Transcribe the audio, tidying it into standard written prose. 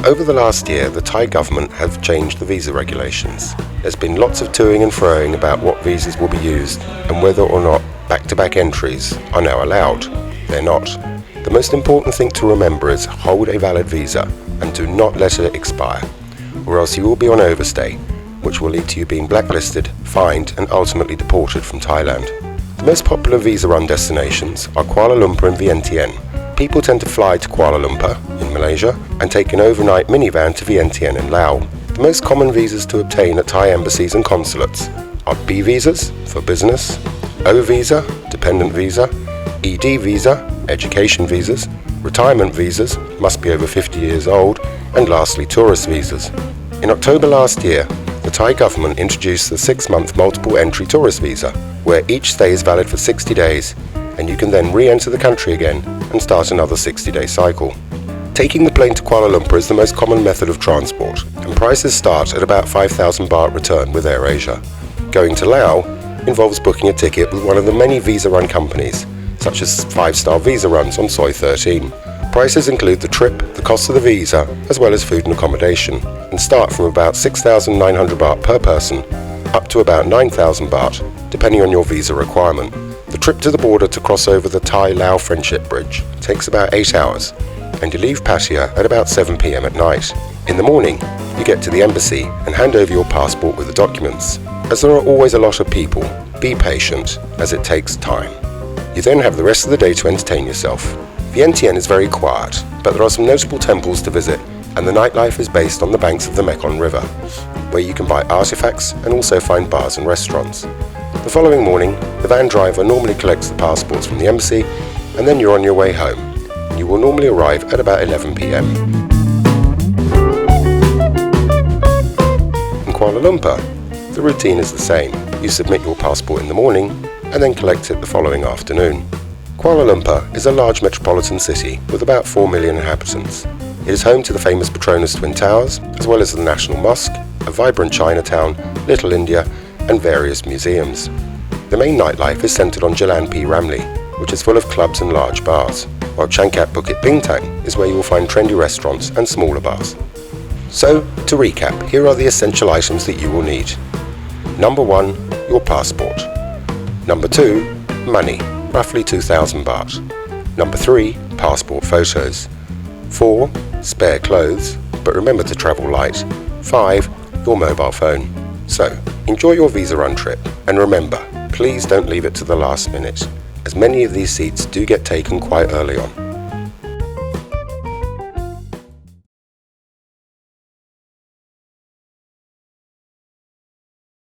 Over the last year, the Thai government have changed the visa regulations. There's been lots of toing and froing about what visas will be used and whether or not back-to-back entries are now allowed. They're not. The most important thing to remember is hold a valid visa and do not let it expire, or else you will be on overstay, which will lead to you being blacklisted, fined and ultimately deported from Thailand. The most popular visa-run destinations are Kuala Lumpur and Vientiane. People tend to fly to Kuala Lumpur in Malaysia and take an overnight minivan to Vientiane in Laos. The most common visas to obtain at Thai embassies and consulates are B visas for business, O visa, dependent visa, ED visa, education visas, retirement visas, must be over 50 years old, and lastly tourist visas. In October last year, the Thai government introduced the 6-month multiple entry tourist visa, where each stay is valid for 60 days, and you can then re-enter the country again and start another 60-day cycle. Taking the plane to Kuala Lumpur is the most common method of transport, and prices start at about 5,000 baht return with AirAsia. Going to Laos involves booking a ticket with one of the many visa-run companies, such as 5-star visa runs on Soi 13. Prices include the trip, the cost of the visa, as well as food and accommodation, and start from about 6,900 baht per person up to about 9,000 baht, depending on your visa requirement. The trip to the border to cross over the Thai-Lao Friendship Bridge takes about 8 hours, and you leave Pattaya at about 7 p.m. at night. In the morning, you get to the embassy and hand over your passport with the documents. As there are always a lot of people, be patient, as it takes time. You then have the rest of the day to entertain yourself. Vientiane is very quiet, but there are some notable temples to visit, and the nightlife is based on the banks of the Mekong River, where you can buy artifacts and also find bars and restaurants. The following morning, the van driver normally collects the passports from the embassy, and then you're on your way home. You will normally arrive at about 11 p.m. In Kuala Lumpur, the routine is the same. You submit your passport in the morning and then collect it the following afternoon. Kuala Lumpur is a large metropolitan city with about 4 million inhabitants. It is home to the famous Petronas Twin Towers, as well as the National Mosque, a vibrant Chinatown, Little India, and various museums. The main nightlife is centered on Jalan P. Ramlee, which is full of clubs and large bars, while Changkat Bukit Bintang is where you will find trendy restaurants and smaller bars. So, to recap, here are the essential items that you will need. Number 1, your passport. Number 2, money, roughly 2,000 baht. Number 3, passport photos. 4, spare clothes, but remember to travel light. 5, your mobile phone. So, enjoy your visa run trip, and remember, please don't leave it to the last minute, as many of these seats do get taken quite early on.